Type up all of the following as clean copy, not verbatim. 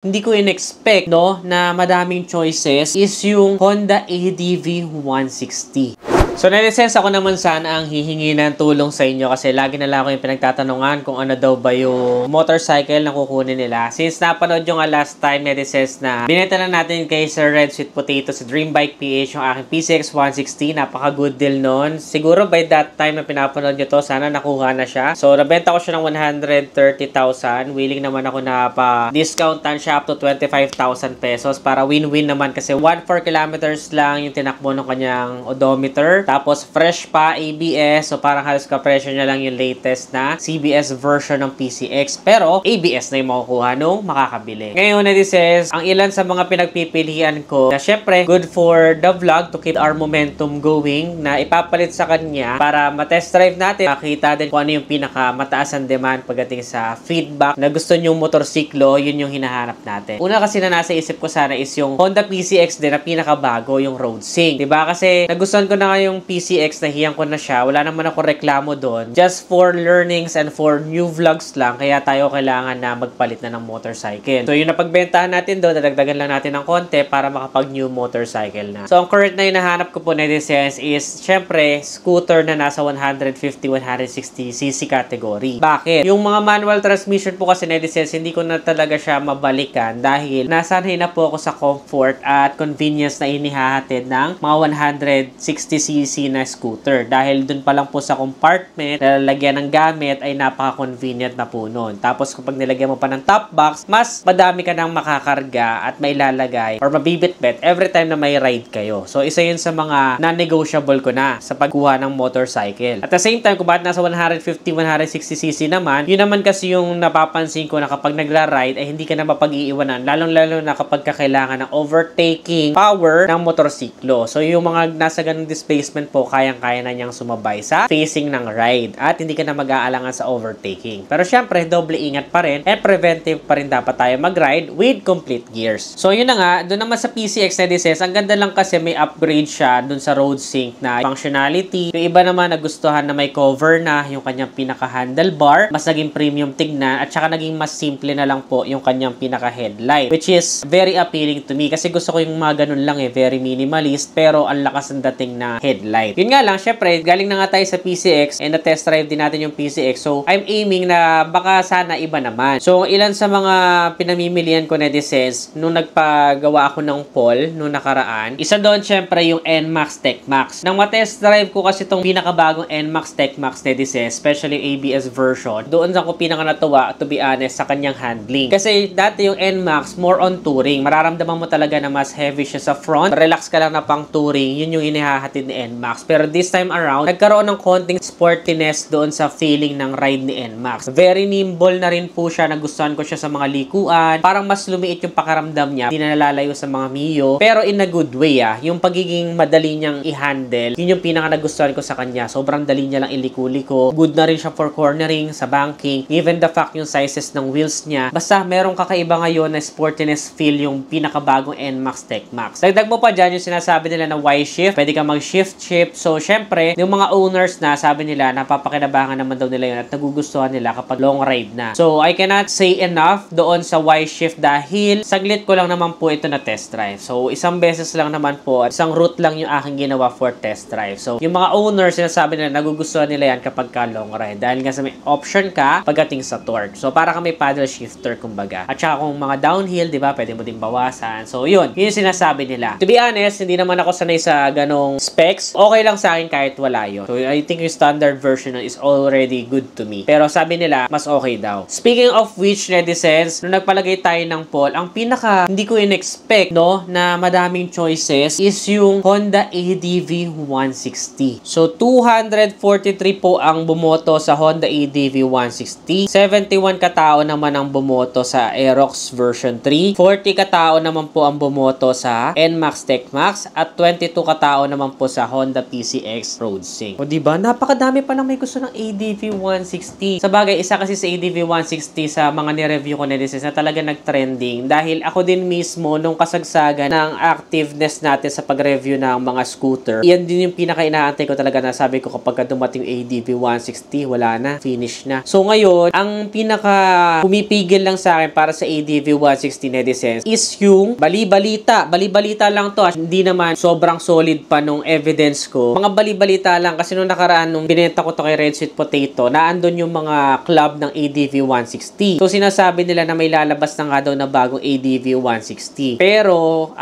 Hindi ko in-expect, no, na madaming choices is yung Honda ADV 160. So, nalisense ako naman sana ang hihingi ng tulong sa inyo kasi lagi na lang ako yung pinagtatanungan kung ano daw ba yung motorcycle na kukunin nila. Since napanood yung last time, nalisense na binenta na natin kay Sir Red Sweet Potato sa Dream Bike PH yung aking PCX 160. Napaka-good deal nun. Siguro by that time na pinapanood nyo to, sana nakuha na siya. So, nabenta ko siya ng 130,000. Willing naman ako na pa-discountan siya up to 25,000 pesos para win-win naman kasi 1.4 kilometers lang yung tinakbo ng kanyang odometer. Tapos, fresh pa, ABS. So, parang halos kapresyo niya lang yung latest na CBS version ng PCX. Pero, ABS na yung makukuha nung makakabili. Ngayon, says, ang ilan sa mga pinagpipilian ko na syempre, good for the vlog to keep our momentum going na ipapalit sa kanya para matest drive natin. Makita din kung ano yung pinakamataas ang demand pagdating sa feedback na gusto nyong motorsiklo, yun yung hinahanap natin. Una kasi na nasa isip ko sana is yung Honda PCX din na pinakabago, yung Road Sync. Diba? Kasi nagustuhan ko na nga yung PCX, nahiyan ko na siya. Wala naman ako reklamo doon. Just for learnings and for new vlogs lang. Kaya tayo kailangan na magpalit na ng motorcycle. So, yung napagbentahan natin doon, nadagdagan lang natin ng konti para makapag-new motorcycle na. So, ang current na hinahanap ko po na netizens is, syempre, scooter na nasa 150-160cc category. Bakit? Yung mga manual transmission po kasi netizens, hindi ko na talaga siya mabalikan dahil nasanay na po ako sa comfort at convenience na inihahatid ng mga 160cc na scooter. Dahil dun pa lang po sa compartment, lalagyan ng gamit ay napaka-convenient na po nun. Tapos kapag nilagyan mo pa ng top box, mas madami ka nang makakarga at may lalagay or mabibitbit every time na may ride kayo. So, isa yun sa mga non-negotiable ko na sa pagkuha ng motorcycle. At the same time, kung bakit nasa 150-160cc naman, yun naman kasi yung napapansin ko na kapag nagra-ride ay hindi ka na mapag-iiwanan. Lalong-lalo na kapag kailangan ng overtaking power ng motorsiklo. So, yung mga nasa ganung displacement po, kayang-kaya na niyang sumabay sa facing ng ride at hindi ka na mag-aalangan sa overtaking. Pero syempre, doble ingat pa rin and preventive pa rin dapat tayo mag-ride with complete gears. So yun na nga, doon naman sa PCX na designs, ang ganda lang kasi may upgrade siya doon sa Road Sync na functionality. Yung iba naman nagustuhan na may cover na yung kanyang pinaka-handlebar, mas naging premium tignan at saka naging mas simple na lang po yung kanyang pinaka-headlight, which is very appealing to me kasi gusto ko yung mga ganun lang very minimalist pero ang lakas ng dating na headlight. Yun nga lang, syempre, galing na nga tayo sa PCX and na-test drive din natin yung PCX. So, I'm aiming na baka sana iba naman. So, ilan sa mga pinamimilian ko netizens nung nagpagawa ako ng poll nung nakaraan, isa doon syempre yung NMAX TechMax. Nang ma-test drive ko kasi itong pinakabagong NMAX TechMax netizens, especially ABS version, doon ako pinaka natuwa, to be honest, sa kanyang handling. Kasi dati yung NMAX, more on touring. Mararamdaman mo talaga na mas heavy siya sa front. Relax ka lang na pang touring. Yun yung inihahatid ni NMAX. Pero this time around, nagkaroon ng konting sportiness doon sa feeling ng ride ni NMAX. Very nimble na rin po siya. Nagustuhan ko siya sa mga likuan. Parang mas lumiit yung pakaramdam niya. Hindi na nalalayo sa mga Mio. Pero in a good way Yung pagiging madali niyang i-handle, yun yung pinaka nagustuhan ko sa kanya. Sobrang dali niya lang iliko-liko. Good na rin siya for cornering, sa banking. Even the fact yung sizes ng wheels niya. Basta merong kakaiba ngayon na sportiness feel yung pinakabagong NMAX TechMax. Dagdag mo pa dyan yung sinasabi nila na Y-shift. Pwede ka mag-shift-shift. So, syempre, yung mga owners na, sabi nila, napapakinabangan naman daw nila yun at nagugustuhan nila kapag long ride na. So, I cannot say enough doon sa Y-shift dahil saglit ko lang naman po ito na test drive. So, isang beses lang naman po at isang route lang yung aking ginawa for test drive. So, yung mga owners, sinasabi nila, nagugustuhan nila yan kapag ka long ride dahil nga sa may option ka pagdating sa torque. So, para ka may paddle shifter, kumbaga. At saka kung mga downhill, di ba, pwede mo din bawasan. So, yun yung sinasabi nila. To be honest, hindi naman ako sanay sa ganong specs. Okay lang sa akin kahit wala yun. So, I think yung standard version is already good to me. Pero sabi nila, mas okay daw. Speaking of which, netizens, nung nagpalagay tayo ng poll, ang pinaka hindi ko in-expect, no, na madaming choices is yung Honda ADV 160. So, 243 po ang bumoto sa Honda ADV 160. 71 katao naman ang bumoto sa Aerox version 3. 40 katao naman po ang bumoto sa NMAX TechMax. At 22 katao naman po sa Honda PCX Road Sync. O diba, napakadami pa lang may gusto ng ADV 160. Sa bagay, isa kasi sa ADV 160 sa mga ni-review ko na this na talaga nag-trending dahil ako din mismo nung kasagsagan ng activeness natin sa pag-review ng mga scooter. Yan din yung pinaka-inaantay ko talaga na sabi ko kapag dumating ADV 160, wala na, finish na. So ngayon, ang pumipigil lang sa akin para sa ADV 160 netizens is yung bali-balita. Bali-balita lang to. Hindi naman sobrang solid pa nung evidence ko. Mga bali-balita lang kasi nung nakaraan nung binenta ko to kay Red Sweet Potato, naandun yung mga club ng ADV 160. So sinasabi nila na may lalabas na nga daw na bagong ADV 160. Pero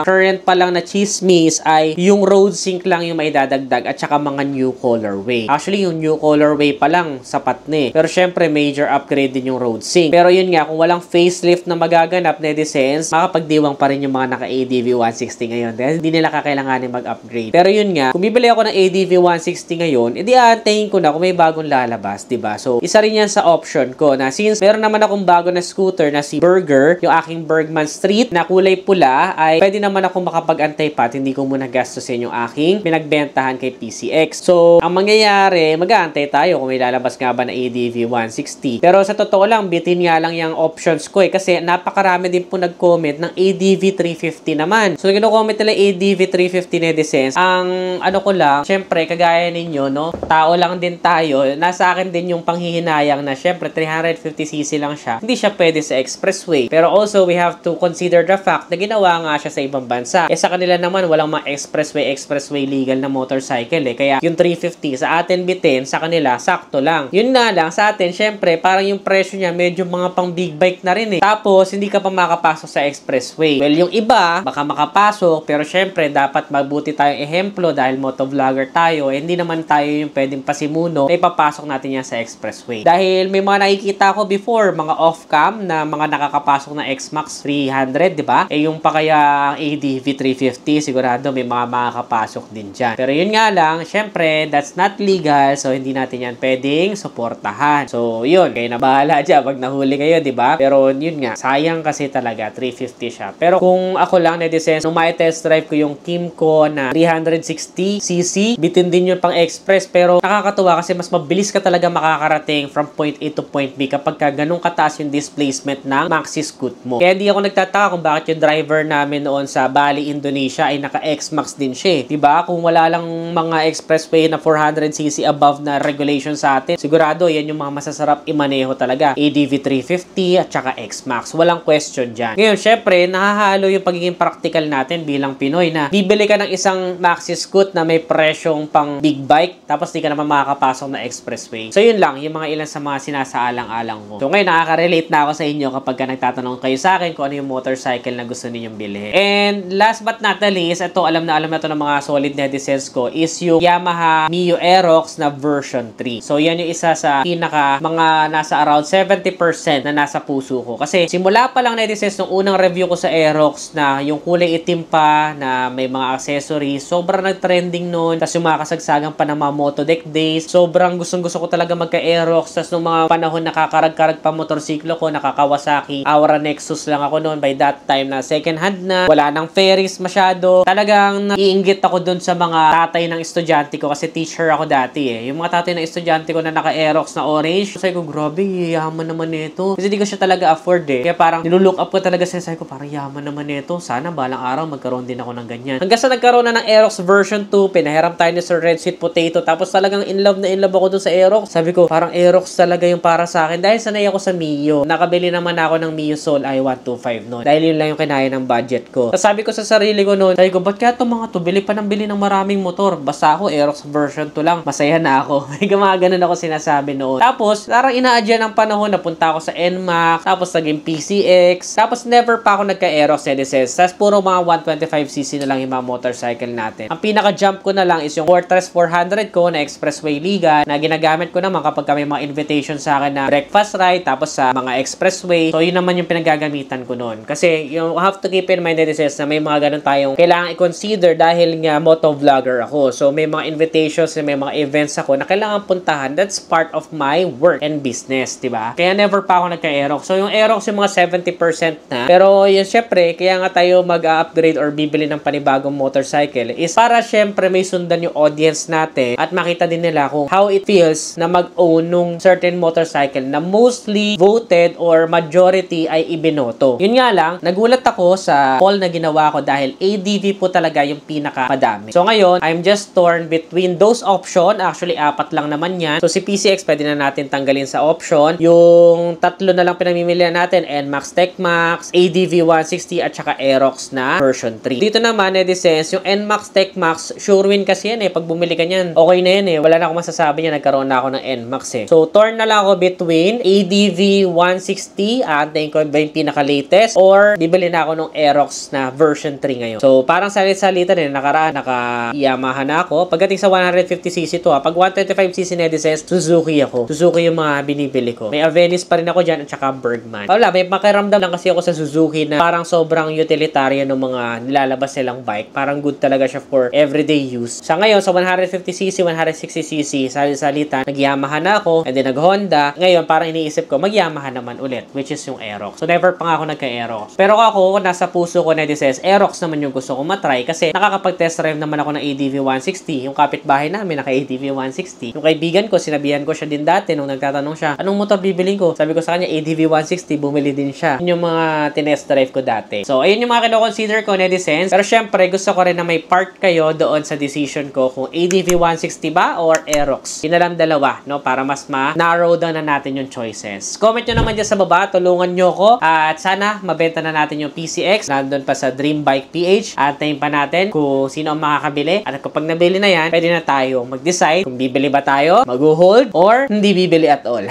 current pa lang na chismis ay yung road sync lang yung may dadagdag at saka mga new colorway. Actually, yung new colorway pa lang sapat na eh. Pero syempre, major upgrade din yung road sync. Pero yun nga, kung walang facelift na magaganap, netizens, makapagdiwang pa rin yung mga naka-ADV 160 ngayon. Dahil hindi nila kakailanganin mag-upgrade. Pero yun nga, kung bibili ako ng ADV 160 ngayon, edi aantayin ko na kung may bagong lalabas, diba? So, isa rin yan sa option ko na since meron naman akong bago na scooter na si Burger, yung aking Bergman Street na kulay pula, ay pwede naman akong makapag-antay pa at hindi ko muna gastusin yung aking pinagbentahan kay PCX. So, ang mangyayari, mag-aantay tayo kung may lalabas nga ba na ADV 160. Pero sa totoo lang, bitin nga lang yung options ko eh. Kasi napakarami din po nag-comment ng ADV 350 naman. So, nag-comment nila ADV 350 netizens. Ang ano ko lang, syempre, kagaya ninyo, no? Tao lang din tayo. Nasa akin din yung panghihinayang na syempre, 350cc lang siya. Hindi siya pwede sa expressway. Pero also, we have to consider the fact na ginawa nga siya sa ibang bansa. Eh, sa kanila naman, walang mga expressway legal na motorcycle eh. Kaya, yung 350 sa atin bitin, sa kanila, sakto lang. Yun nga lang, sa atin, syempre, parang yung presyo niya, medyo mga pang big bike na rin eh. Tapos, hindi ka pa makapasok sa expressway. Well, yung iba, baka makapasok, pero syempre, dapat mabuti tayong ehemplo dahil motovlogger tayo. Eh, hindi naman tayo yung pwedeng pasimuno na ipapasok natin yan sa expressway. Dahil may mga nakikita ko before, mga off-cam na mga nakakapasok na X-Max 300, di ba? Eh, yung pa kaya ang ADV 350, sigurado may mga makakapasok din dyan. Pero yun nga lang, syempre, that's not legal, so hindi natin yan pwedeng suportahan. So, yun, kayo na bahala dyan pag nahuli kayo, di ba? Pero yun nga, sayang kasi talaga, 350 siya. Pero kung ako lang, netizens, nung test drive ko yung Kymco na 360cc, bitin din yun pang express, pero nakakatuwa kasi mas mabilis ka talaga makakarating from point A to point B kapag ka ganun kataas yung displacement ng maxi scoot mo. Kaya di ako nagtataka kung bakit yung driver namin noon sa Bali, Indonesia ay naka X-Max din siya. Diba? Kung wala lang mga expressway na 400cc above na regulation sa atin, sigurado yan yung mga masasarap imaneho talaga. ADV 350 at saka X-Max. Walang question dyan. Ngayon, syempre, nahahalo yung pagiging practical natin bilang Pinoy na bibili ka ng isang maxi scoot na may presyong pang big bike tapos di ka naman makakapasok na expressway. So, yun lang. Yung mga ilan sa mga sinasaalang-alang ko. So, ngayon, nakaka-relate na ako sa inyo kapag ka nagtatanong kayo sa akin kung ano yung motorcycle na gusto ninyong bilhin. And last but not the least, ito, alam na to ng mga solid netizens ko is yung Yamaha Mio Aerox na version 3. So, yan yung isa sa pinaka mga nasa around 70% na nasa puso ko. Kasi simula pa lang netizens nung unang review ko sa Aerox na yung kulay itim pa na may mga accessories, sobrang nag-trending noon. Tapos yung mga kasagsagang pa ng mga motodeck days, sobrang gustong-gusto ko talaga magka-Aerox. Tapos nung mga panahon nakakarag-karag pa motorsiklo ko, nakakawasaki Aura Nexus lang ako noon by that time na second hand na, wala nang Ferris masyado. Talagang naiinggit ako doon sa mga tatay ng estudyante ko kasi teacher ako dati eh. Yung mga tatay ng estudyante ko na naka-Aerox na orange, sabi ko, grabe, yaman naman nito. Kasi di ko siya talaga afford eh. Kaya parang nilulook up ko talaga siya. Sabi ko, parang yaman naman nito. Sana balang araw magkaroon din ako ng ganyan. Hanggang sa nagkaroon na ng Aerox version 2, pinahiram tayo ni Sir Red Sweet Potato. Tapos talagang in love ako doon sa Aerox. Sabi ko, parang Aerox talaga yung para sa akin. Dahil sanay ako sa Mio. Nakabili naman ako ng Mio Soul i125 noon. Dahil yun lang yung kinaya ng budget ko. Tapos sabi ko sa sarili ko noon, sabi ko, ba't kaya itong mga to? Bili pa ng bili ng maraming motor. Basta ako, Aerox version 2 lang. Masaya na ako. May gumaganon ako sinasabi noon. Tapos, parang inaadya ng panahon, napunta ako sa NMAX, tapos naging PCX, tapos never pa ako nagka-Aerox NSS. Tapos puro mga 125cc na lang yung mga motorcycle natin. Ang pinaka-jump ko na lang is yung Fortress 400 ko na Expressway Liga na ginagamit ko naman kapag may mga invitation sa akin na breakfast ride, tapos sa mga expressway. So, yun naman yung pinagagamitan ko noon. Kasi, you have to keep in mind NSS na may mga ganun tayong kailangan i-consider dahil nga motovlogger ako. So, may mga invitations, may mga events ako na kailangan puntahan. That's part of my work and business, diba? Kaya never pa ako nagka-Aerox. So, yung Aerox yung mga 70% na. Pero, yun, syempre, kaya nga tayo mag-upgrade or bibili ng panibagong motorcycle is para syempre may sundan yung audience natin at makita din nila kung how it feels na mag-own nung certain motorcycle na mostly voted or majority ay ibinoto. Yun nga lang, nagulat ako sa poll na ginawa ko dahil ADV po talaga yung pinakamadami. So ngayon, I'm just torn between those option. Actually, 4 lang naman yan. So si PCX, pwede na natin tanggalin sa option. Yung 3 na lang pinamimilihan natin, NMAX, TechMax, ADV 160 at saka Aerox na version 3. Dito naman, Netizens, yung NMAX, TechMax, sure win kasi yan eh. Pag bumili ka niyan, okay na yan eh. Wala na akong masasabi niya, nagkaroon na ako ng NMAX eh. So, torn na lang ako between ADV 160, antayin ko ba yung pinaka-latest, or bibili na ako ng Aerox na version 3 ngayon. So, parang salit-salita din, nakaraan, naka-Yamaha na ako. Pagdating sa 150cc to pag 125cc netizens, Suzuki ako. Suzuki yung mga binibili ko. May Avenis pa rin ako dyan at saka Bergman. Wala, may makiramdam lang kasi ako sa Suzuki na parang sobrang utilitarian ng mga nilalabas nilang bike. Parang good talaga siya for everyday use. Sa ngayon, sa 150cc, 160cc, salita, nag-Yamaha na ako, and then nag-Honda. Ngayon, parang iniisip ko, mag-Yamaha naman ulit, which is yung Aerox. So, never pa nga ako nagka-Aerox. Pero ako, nasa puso ko na says, Aerox naman yung gusto ko matry kasi nakakapag-test drive naman ako ng ADV 160. Yung kapitbahay namin, naka-ADV 160. Yung kaibigan ko, sinabihan ko siya din dati nung nagtatanong siya, anong motor bibiling ko? Sabi ko sa kanya, ADV 160, bumili din siya. Yun yung mga tinest drive ko dati. So, ayun yung mga kino-consider ko, netizens. Pero syempre, gusto ko rin na may part kayo doon sa decision ko kung ADV 160 ba or Aerox. Yun na lang dalawa, no? Para mas ma-narrow down na natin yung choices. Comment nyo naman dyan sa baba, tulungan nyo ko. At sana, mabenta na natin yung PCX. Nandun pa sa Dream Bike PH. At tayin pa natin kung sino ang makakabili. At kapag nabili na yan, pwede na tayo mag-decide kung bibili ba tayo, mag-hold, or hindi bibili at all.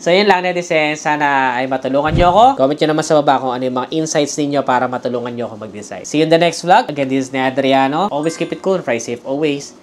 So, yun lang, netizens. Sana ay matulungan nyo ako. Comment nyo naman sa baba kung ano yung mga insights ninyo para matulungan nyo ako mag-decide. See you in the next vlog. Again, this is Adriano. Always keep it cool. Fly safe always.